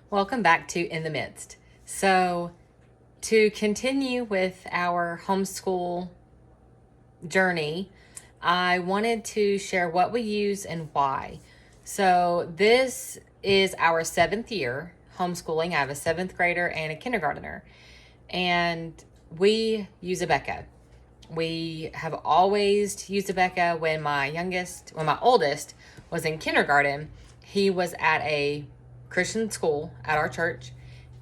Welcome back to In the Midst. So, to continue with our homeschool journey, I wanted to share what we use and why. So, this is our 7th year homeschooling. I have a 7th grader and a kindergartner, and we use Abeka. We have always used Abeka. When my oldest was in kindergarten, he was at a Christian school at our church,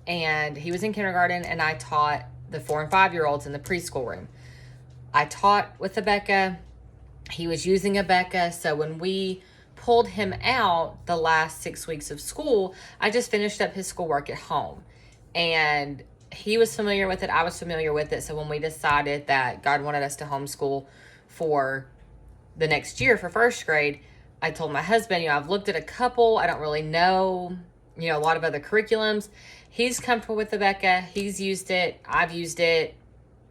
and he was in kindergarten, and I taught the 4 and 5-year-olds in the preschool room. I taught with Abeka. He was using Abeka. So when we pulled him out the last 6 weeks of school, I just finished up his schoolwork at home, and he was familiar with it. I was familiar with it. So when we decided that God wanted us to homeschool for the next year for first grade, I told my husband, I've looked at a couple. I don't really know, a lot of other curriculums. He's comfortable with Abeka. He's used it. I've used it.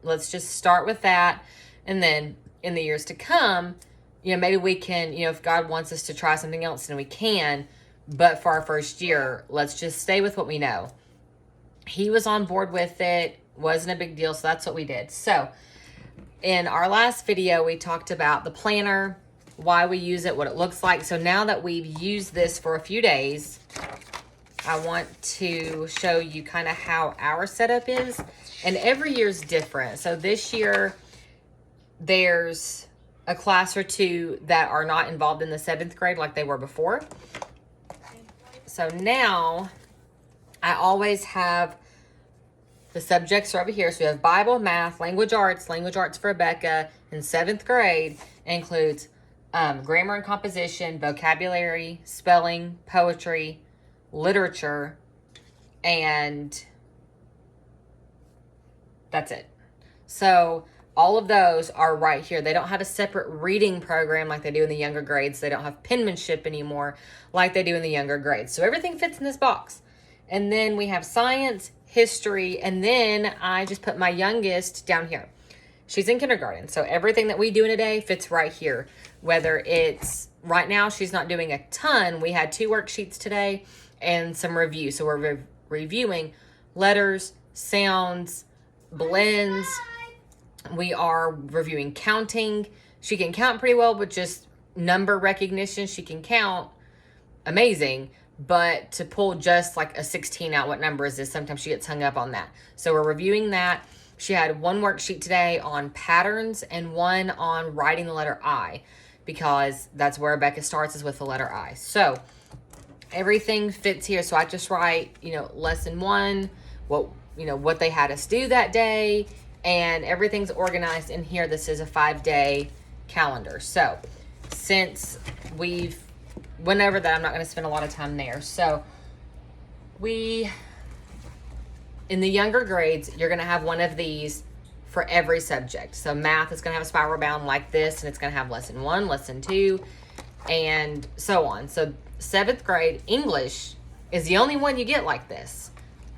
Let's just start with that. And then in the years to come, maybe we can, if God wants us to try something else, then we can. But for our first year, let's just stay with what we know. He was on board with it. Wasn't a big deal. So that's what we did. So in our last video, we talked about the planner, why we use it, what it looks like. So now that we've used this for a few days, I want to show you kind of how our setup is. And every year is different. So this year, there's a class or two that are not involved in the 7th grade like they were before. So now I always have the subjects are over here. So we have Bible, math, language arts for Abeka in 7th grade. It includes grammar and composition, vocabulary, spelling, poetry, literature, and that's it. So all of those are right here. They don't have a separate reading program like they do in the younger grades. They don't have penmanship anymore like they do in the younger grades. So everything fits in this box. And then we have science, history, and then I just put my youngest down here. She's in kindergarten, so everything that we do in a day fits right here. Whether it's, right now she's not doing a ton. We had 2 worksheets today and some review. So we're reviewing letters, sounds, blends. We are reviewing counting. She can count pretty well, but just number recognition, she can count amazing. But to pull just like a 16 out, what number is this? Sometimes she gets hung up on that. So we're reviewing that. She had 1 worksheet today on patterns and 1 on writing the letter I, because that's where Abeka starts, is with the letter I. So everything fits here. So I just write, lesson 1, what they had us do that day, and everything's organized in here. This is a 5-day calendar. So since we've went over that, I'm not going to spend a lot of time there. So in the younger grades, you're going to have one of these for every subject. So math is going to have a spiral bound like this, and it's going to have lesson 1, lesson 2, and so on. So 7th grade English is the only one you get like this.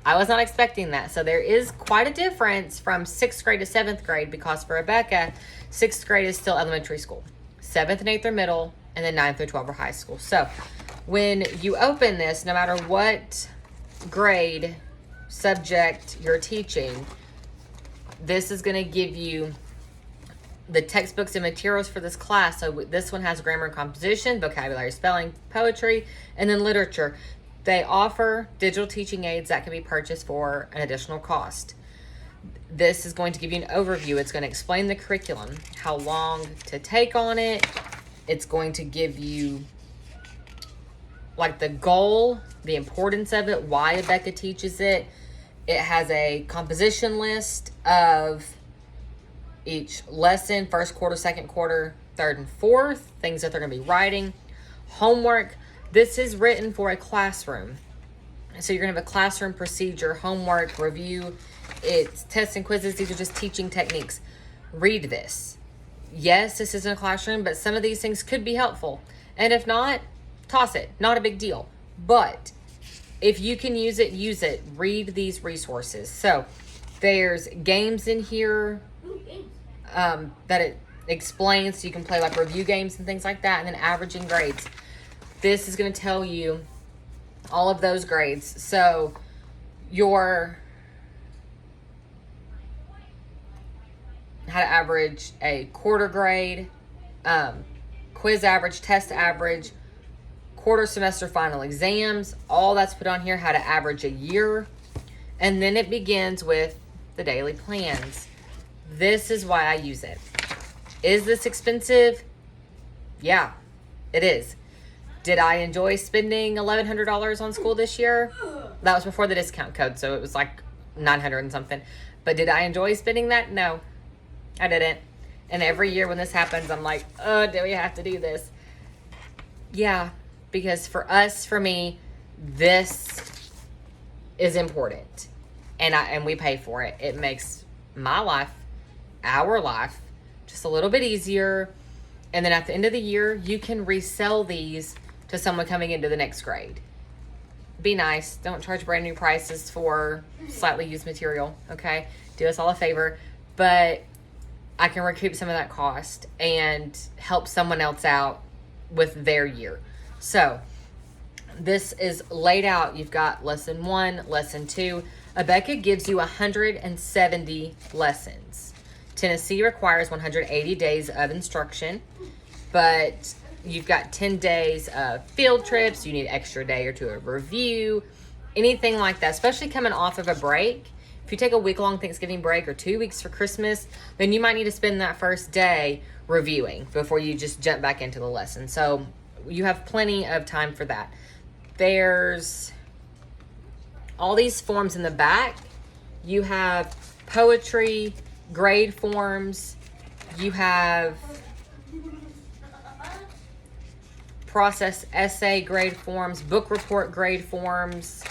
I was not expecting that. So there is quite a difference from 6th grade to 7th grade, because for Abeka, 6th grade is still elementary school. 7th and 8th are middle, and then 9th through 12 are high school. So when you open this, no matter what grade subject you're teaching, this is going to give you the textbooks and materials for this class. So this one has grammar and composition, vocabulary, spelling, poetry, and then literature. They offer digital teaching aids that can be purchased for an additional cost. This is going to give you an overview. It's going to explain the curriculum, how long to take on it. It's going to give you like the goal, the importance of it, why Abeka teaches it. It has a composition list of each lesson, 1st quarter, 2nd quarter, 3rd and 4th, things that they're going to be writing. Homework. This is written for a classroom. So you're going to have a classroom procedure, homework, review. It's tests and quizzes. These are just teaching techniques. Read this. Yes, this isn't a classroom, but some of these things could be helpful. And if not, toss it. Not a big deal. But if you can use it, use it. Read these resources. So there's games in here that it explains. So you can play like review games and things like that. And then averaging grades. This is going to tell you all of those grades. So your how to average a quarter grade, quiz average, test average, quarter semester final exams, all that's put on here, how to average a year. And then it begins with the daily plans. This is why I use it. Is this expensive? Yeah, it is. Did I enjoy spending $1,100 on school this year? That was before the discount code, so it was like 900 and something. But did I enjoy spending that? No, I didn't. And every year when this happens, I'm like, oh, do we have to do this? Yeah, because for me, this is important. And we pay for it. It makes my life, our life, just a little bit easier. And then at the end of the year, you can resell these to someone coming into the next grade. Be nice. Don't charge brand new prices for slightly used material, okay? Do us all a favor. But I can recoup some of that cost and help someone else out with their year. So this is laid out. You've got lesson 1, lesson 2. Abeka gives you 170 lessons. Tennessee requires 180 days of instruction, but you've got 10 days of field trips. You need an extra day or two of review, anything like that, especially coming off of a break. If you take a week-long Thanksgiving break or 2 weeks for Christmas, then you might need to spend that first day reviewing before you just jump back into the lesson. So you have plenty of time for that. There's all these forms in the back. You have poetry, grade forms. You have process essay grade forms, book report grade forms.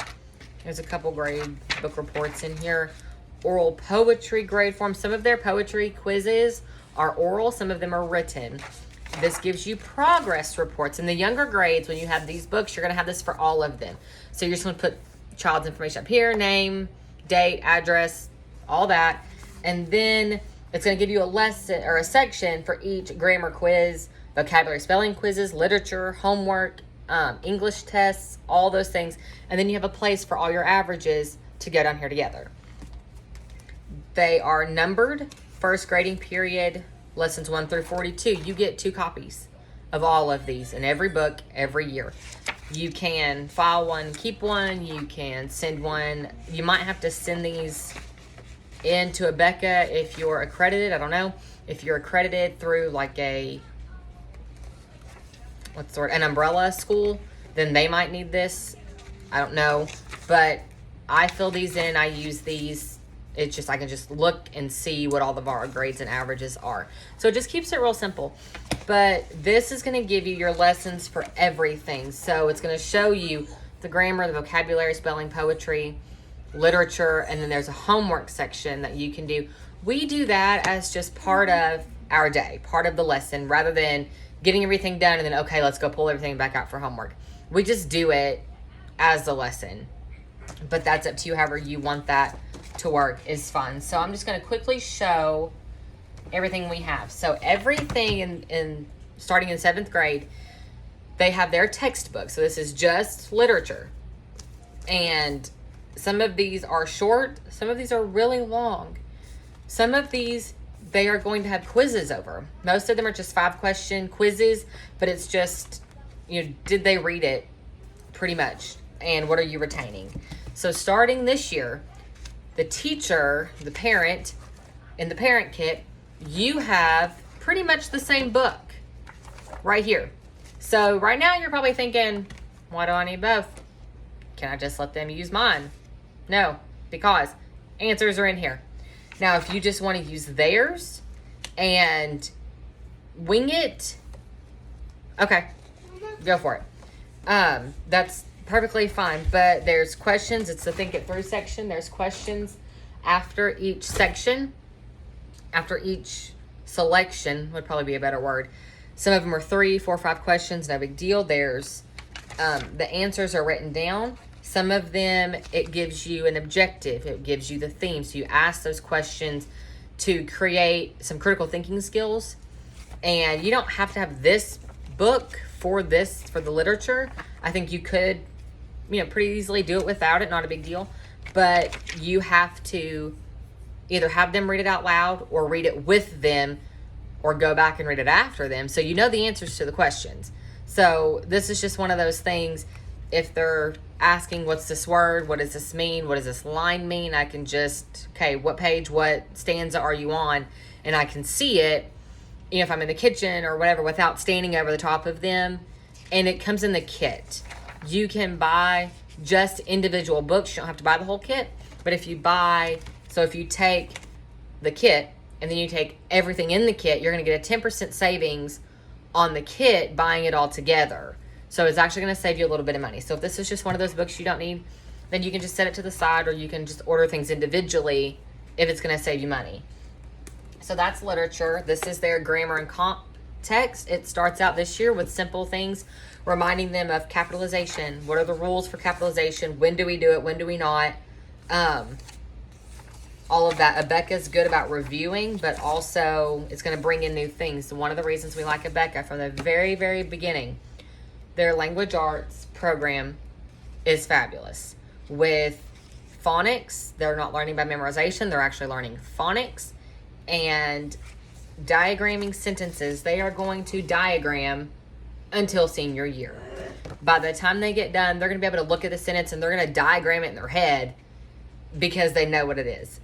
There's a couple grade book reports in here. Oral poetry grade forms. Some of their poetry quizzes are oral. Some of them are written. This gives you progress reports. In the younger grades, when you have these books, you're going to have this for all of them. So you're just going to put child's information up here, name, date, address, all that. And then it's going to give you a lesson or a section for each grammar quiz, vocabulary spelling quizzes, literature, homework, English tests, all those things. And then you have a place for all your averages to go down here together. They are numbered, first grading period, lessons 1 through 42. You get 2 copies of all of these in every book every year. You can file one, keep one. You can send one. You might have to send these into Abeka if you're accredited. I don't know. If you're accredited through like an umbrella school, then they might need this. I don't know. But I fill these in. I use these. It's just, I can just look and see what all the bar grades and averages are. So it just keeps it real simple. But this is going to give you your lessons for everything. So it's going to show you the grammar, the vocabulary, spelling, poetry, literature, and then there's a homework section that you can do. We do that as just part of our day, part of the lesson, rather than getting everything done and then, okay, let's go pull everything back out for homework. We just do it as the lesson. But that's up to you. However you want that to work is fun. So I'm just going to quickly show everything we have. So everything in starting in 7th grade, they have their textbook. So this is just literature. And some of these are short. Some of these are really long. Some of these, they are going to have quizzes over. Most of them are just 5-question quizzes, but it's just, did they read it pretty much? And what are you retaining? So starting this year, the teacher, the parent, in the parent kit, you have pretty much the same book right here. So right now you're probably thinking, why do I need both? Can I just let them use mine? No, because answers are in here. Now, if you just want to use theirs and wing it, okay, go for it. That's perfectly fine, but there's questions. It's the think it through section. There's questions after each section, after each selection would probably be a better word. Some of them are 3, 4, 5 questions, no big deal. There's the answers are written down. Some of them, it gives you an objective. It gives you the theme. So you ask those questions to create some critical thinking skills. And you don't have to have this book for the literature. I think you could pretty easily do it without it, not a big deal. But you have to either have them read it out loud or read it with them or go back and read it after them so you know the answers to the questions. So this is just one of those things. If they're asking, what's this word? What does this mean? What does this line mean? I can just, okay, what page, what stanza are you on? And I can see it, if I'm in the kitchen or whatever, without standing over the top of them. And it comes in the kit. You can buy just individual books. You don't have to buy the whole kit. But if you take the kit and then you take everything in the kit, you're going to get a 10% savings on the kit buying it all together. So it's actually going to save you a little bit of money. So if this is just one of those books you don't need, then you can just set it to the side, or you can just order things individually if it's going to save you money. So that's literature. This is their grammar and context. It starts out this year with simple things, reminding them of capitalization. What are the rules for capitalization? When do we do it? When do we not? All of that. Abeka is good about reviewing, but also it's going to bring in new things. One of the reasons we like Abeka from the very, very beginning, their language arts program is fabulous. With phonics, they're not learning by memorization. They're actually learning phonics. And diagramming sentences, they are going to diagram until senior year. By the time they get done, they're going to be able to look at the sentence and they're going to diagram it in their head because they know what it is.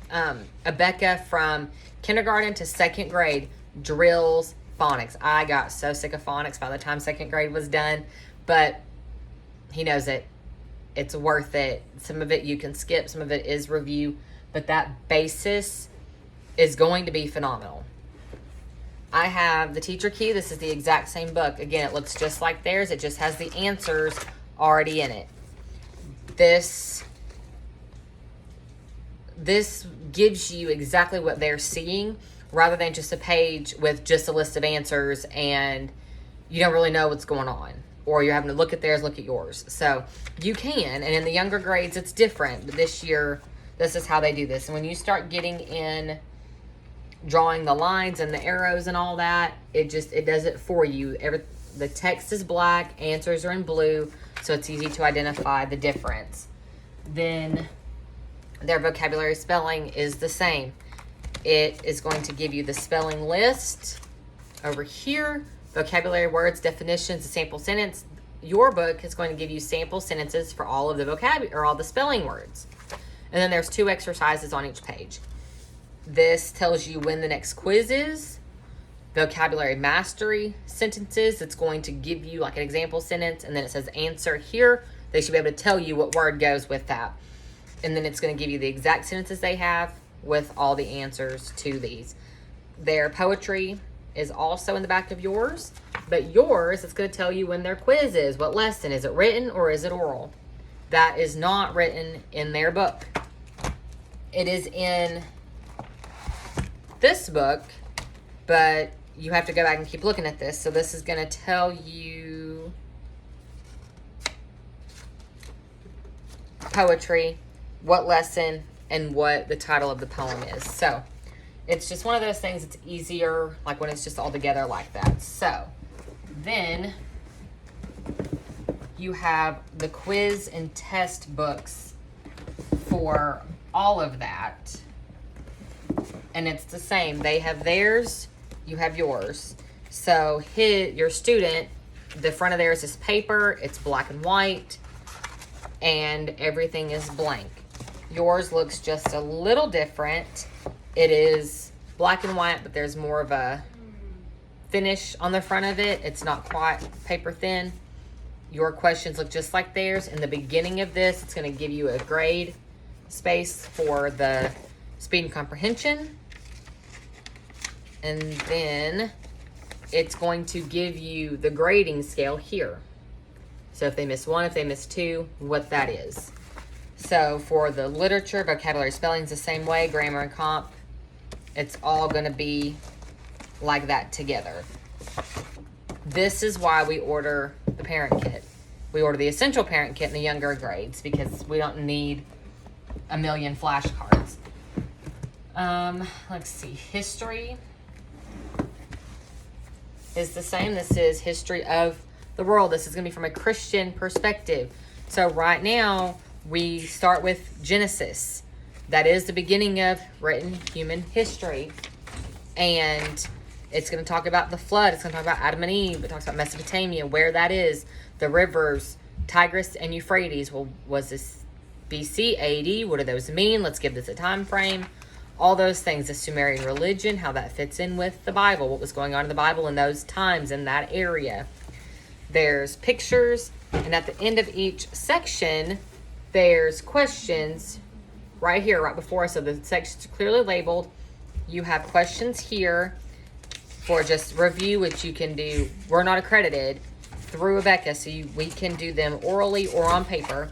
Abeka from kindergarten to second grade drills phonics. I got so sick of phonics by the time second grade was done, but he knows it. It's worth it. Some of it you can skip, some of it is review, but that basis is going to be phenomenal. I have the Teacher Key. This is the exact same book. Again, it looks just like theirs. It just has the answers already in it. This gives you exactly what they're seeing, rather than just a page with just a list of answers and you don't really know what's going on, or you're having to look at theirs, look at yours. So you can, and in the younger grades it's different, but this year this is how they do this. And when you start getting in drawing the lines and the arrows and all that, it does it for you. The text is black, answers are in blue, so it's easy to identify the difference. Then their vocabulary spelling is the same. It is going to give you the spelling list over here, vocabulary, words, definitions, a sample sentence. Your book is going to give you sample sentences for all of the vocabulary or all the spelling words. And then there's 2 exercises on each page. This tells you when the next quiz is. Vocabulary mastery sentences. It's going to give you like an example sentence, and then it says answer here. They should be able to tell you what word goes with that. And then it's going to give you the exact sentences they have with all the answers to these. Their poetry is also in the back of yours, but yours, it's going to tell you when their quiz is, what lesson. Is it written or is it oral? That is not written in their book. It is in this book, but you have to go back and keep looking at this. So this is going to tell you poetry, what lesson, and what the title of the poem is. So it's just one of those things. It's easier like when it's just all together like that. So then you have the quiz and test books for all of that. And it's the same. They have theirs, you have yours. So your student, the front of theirs is paper, it's black and white, and everything is blank. Yours looks just a little different. It is black and white, but there's more of a finish on the front of it. It's not quite paper thin. Your questions look just like theirs. In the beginning of this, it's going to give you a grade space for the speed and comprehension. And then it's going to give you the grading scale here. So if they miss 1, if they miss 2, what that is. So for the literature, vocabulary, spelling is the same way, grammar and comp, it's all going to be like that together. This is why we order the parent kit. We order the essential parent kit in the younger grades because we don't need a million flashcards. Let's see, history is the same. This is history of the world. This is going to be from a Christian perspective. So right now, we start with Genesis. That is the beginning of written human history. And it's going to talk about the flood. It's going to talk about Adam and Eve. It talks about Mesopotamia, where that is, the rivers, Tigris and Euphrates. Well, was this BC, AD? What do those mean? Let's give this a time frame. All those things, the Sumerian religion, how that fits in with the Bible, what was going on in the Bible in those times in that area. There's pictures, and at the end of each section, there's questions right here, right before us. So the section's clearly labeled. You have questions here for just review, which you can do. We're not accredited through Abeka, so we can do them orally or on paper.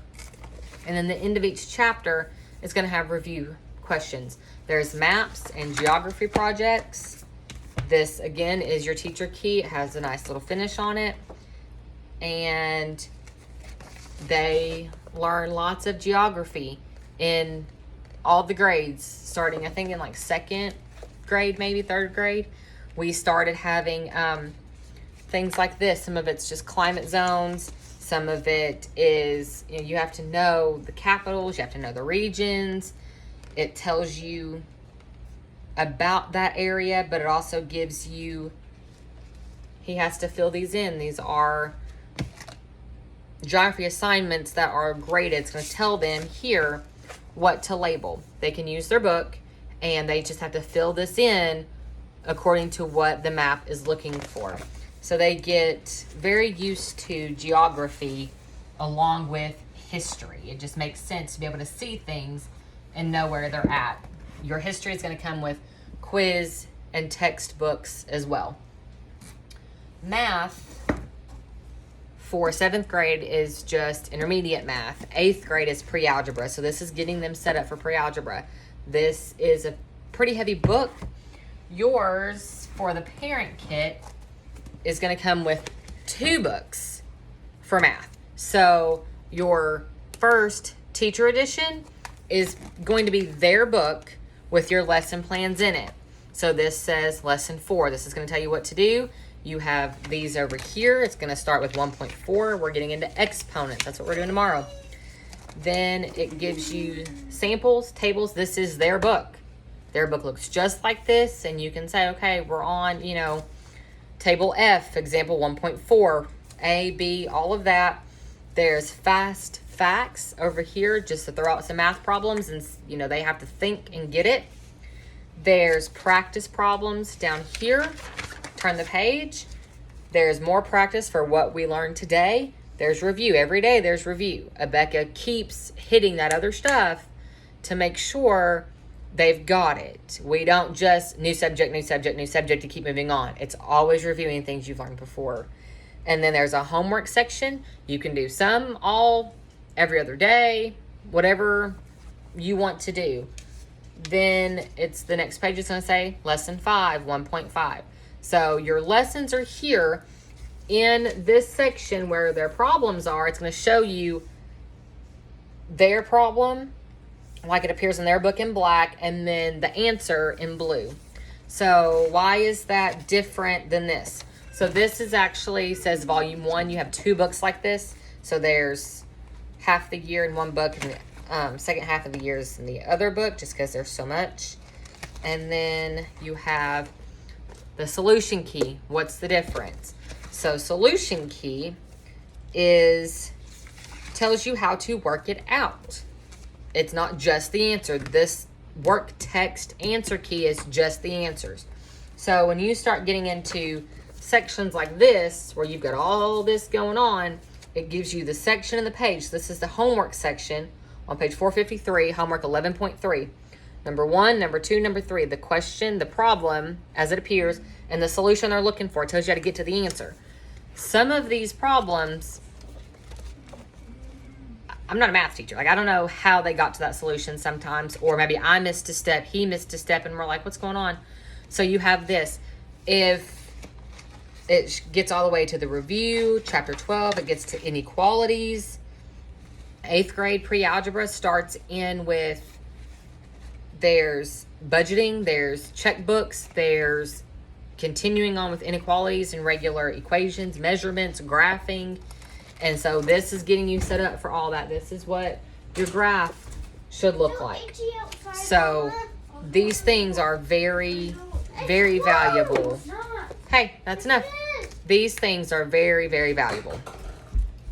And then the end of each chapter is going to have review questions. There's maps and geography projects. This, again, is your teacher key. It has a nice little finish on it. And they learn lots of geography in all the grades, starting, I think, in like second grade, maybe third grade. We started having things like this. Some of it's just climate zones. Some of it is, you have to know the capitals. You have to know the regions. It tells you about that area, but it also gives you, he has to fill these in. These are geography assignments that are graded. It's going to tell them here what to label. They can use their book, and they just have to fill this in according to what the map is looking for. So they get very used to geography along with history. It just makes sense to be able to see things and know where they're at. Your history is going to come with quiz and textbooks as well. Math for 7th grade is just intermediate math. 8th grade is pre-algebra. So this is getting them set up for pre-algebra. This is a pretty heavy book. Yours, for the parent kit, is going to come with 2 books for math. So your first teacher edition is going to be their book with your lesson plans in it. So this says lesson 4. This is going to tell you what to do. You have these over here. It's going to start with 1.4. We're getting into exponents. That's what we're doing tomorrow. Then it gives you samples, tables. This is their book. Their book looks just like this, and you can say, okay, we're on, table F, example 1.4, A, B, all of that. There's fast facts over here just to throw out some math problems, and, they have to think and get it. There's practice problems down here. Turn the page. There's more practice for what we learned today. There's review. Every day there's review. Abeka keeps hitting that other stuff to make sure they've got it. We don't just new subject to keep moving on. It's always reviewing things you've learned before. And then there's a homework section. You can do some, all, every other day, whatever you want to do. Then it's the next page is going to say lesson 5, 1.5. So your lessons are here in this section where their problems are. It's going to show you their problem like it appears in their book in black, and then the answer in blue. So why is that different than this? So this is actually says volume 1. You have 2 books like this. So there's half the year in one book, and the second half of the year is in the other book, just because there's so much. And then you have the solution key. What's the difference? So solution key tells you how to work it out. It's not just the answer. This work text answer key is just the answers. So when you start getting into sections like this, where you've got all this going on, it gives you the section and the page. This is the homework section on page 453, homework 11.3. Number 1, number 2, number 3, the question, the problem as it appears, and the solution they're looking for. It tells you how to get to the answer. Some of these problems, I'm not a math teacher. I don't know how they got to that solution sometimes, or maybe I missed a step, he missed a step, and we're like, what's going on? So you have this. If it gets all the way to the review, chapter 12, it gets to inequalities. 8th grade pre-algebra starts in with, there's budgeting, there's checkbooks, there's continuing on with inequalities and regular equations, measurements, graphing. And so this is getting you set up for all that. This is what your graph should look like. So these things are very, very valuable. Hey, that's enough. These things are very, very valuable.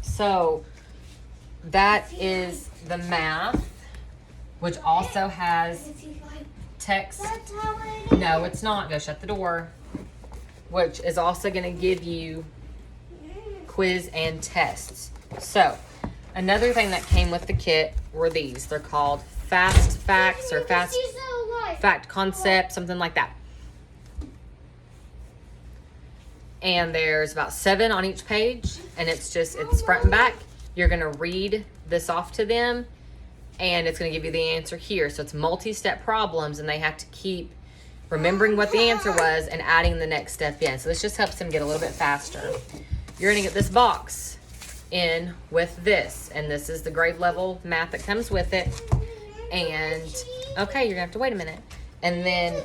So that is the math, which also has text. No, it's not. Go shut the door. Which is also going to give you quiz and tests. So another thing that came with the kit were these. They're called fast facts or fast fact concepts, something like that. And there's about 7 on each page, and it's front and back. You're going to read this off to them, and it's going to give you the answer here. So it's multi-step problems, and they have to keep remembering what the answer was and adding the next step in. So this just helps them get a little bit faster. You're going to get this box in with this, and this is the grade level math that comes with it. And okay, you're going to have to wait a minute. And then,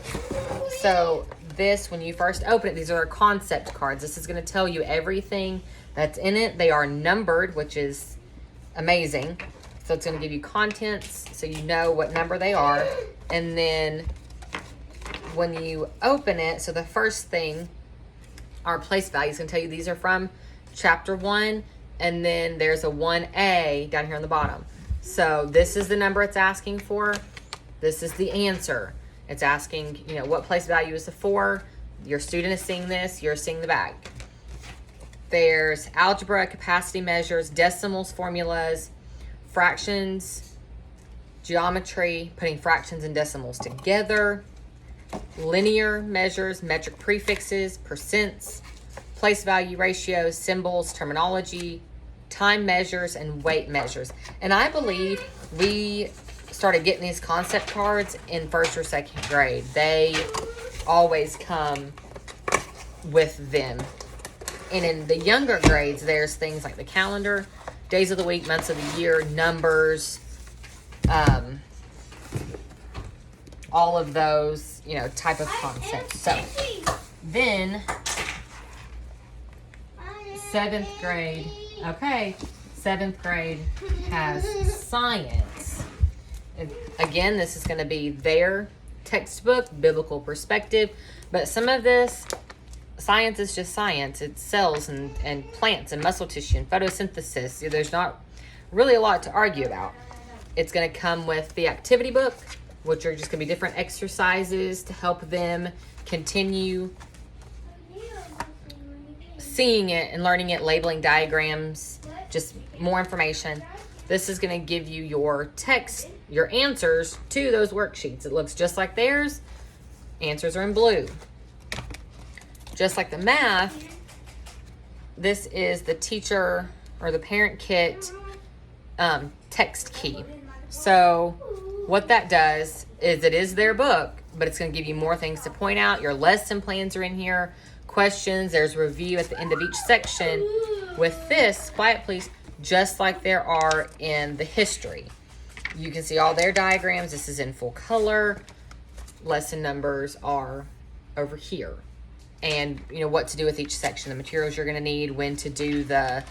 so this, when you first open it, these are concept cards. This is going to tell you everything that's in it. They are numbered, which is amazing. So it's going to give you contents so you know what number they are. And then when you open it, so the first thing, our place value is going to tell you these are from chapter 1, and then there's a 1A down here on the bottom. So this is the number it's asking for. This is the answer. It's asking, what place value is the 4. Your student is seeing this. You're seeing the back. There's algebra, capacity measures, decimals, formulas, fractions, geometry, putting fractions and decimals together, linear measures, metric prefixes, percents, place value ratios, symbols, terminology, time measures, and weight measures. And I believe we started getting these concept cards in 1st or 2nd grade. They always come with them. And in the younger grades, there's things like the calendar, days of the week, months of the year, numbers, all of those, type of concepts. So then 7th grade, okay, 7th grade has science. And again, this is going to be their textbook, biblical perspective, but some of this, science is just science. It's cells and plants and muscle tissue and photosynthesis. There's not really a lot to argue about. It's going to come with the activity book, which are just going to be different exercises to help them continue seeing it and learning it, labeling diagrams, just more information. This is going to give you your text, your answers to those worksheets. It looks just like theirs. Answers are in blue. Just like the math, this is the teacher or the parent kit text key. So what that does is it is their book, but it's going to give you more things to point out. Your lesson plans are in here, questions, there's review at the end of each section. With this, quiet please, just like there are in the history. You can see all their diagrams. This is in full color. Lesson numbers are over here. And what to do with each section, the materials you're going to need, when to do the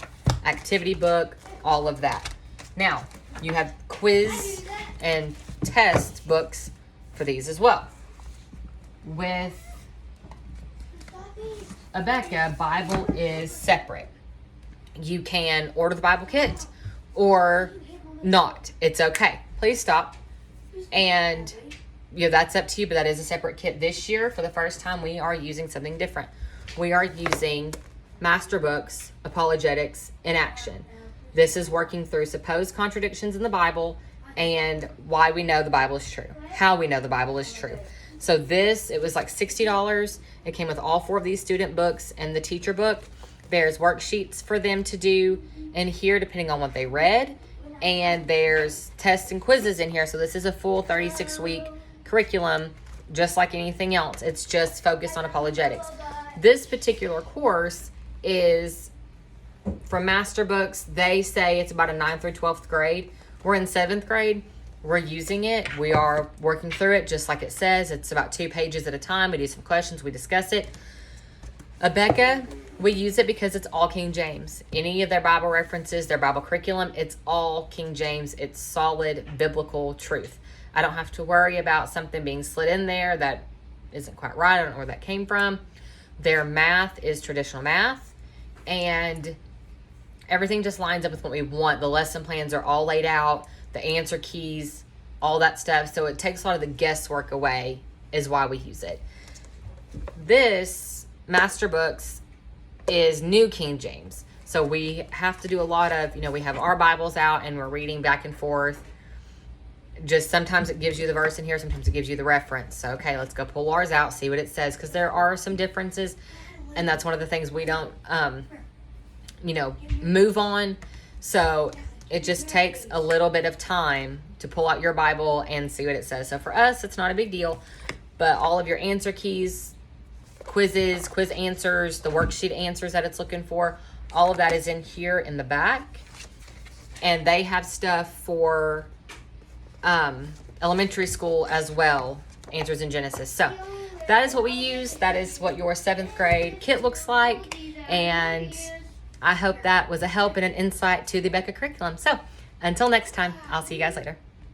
activity book, all of that. Now, you have quiz and test books for these as well. With Abeka, Bible is separate. You can order the Bible kit or not. It's okay. Please stop. And that's up to you, but that is a separate kit. This year, for the first time, we are using something different. We are using Master Books, Apologetics in Action. This is working through supposed contradictions in the Bible and why we know the Bible is true, how we know the Bible is true. So this, it was like $60. It came with all 4 of these student books and the teacher book. There's worksheets for them to do in here depending on what they read. And there's tests and quizzes in here. So this is a full 36-week curriculum, just like anything else. It's just focused on apologetics. This particular course is from Master Books. They say it's about a 9th through 12th grade. We're in 7th grade. We're using it. We are working through it just like it says. It's about 2 pages at a time. We do some questions. We discuss it. Abeka, we use it because it's all King James. Any of their Bible references, their Bible curriculum, it's all King James. It's solid biblical truth. I don't have to worry about something being slid in there that isn't quite right. I don't know where that came from. Their math is traditional math, and everything just lines up with what we want. The lesson plans are all laid out, the answer keys, all that stuff. So it takes a lot of the guesswork away, is why we use it. This Master Books is New King James. So we have to do a lot of, we have our Bibles out and we're reading back and forth. Just sometimes it gives you the verse in here, sometimes it gives you the reference. So, okay, let's go pull ours out, see what it says, because there are some differences, and that's one of the things we don't, move on. So it just takes a little bit of time to pull out your Bible and see what it says. So for us, it's not a big deal, but all of your answer keys, quizzes, quiz answers, the worksheet answers that it's looking for, all of that is in here in the back. And they have stuff for elementary school as well, answers in Genesis. So that is what we use. That is what your 7th grade kit looks like. And I hope that was a help and an insight to the Abeka curriculum. So until next time, I'll see you guys later.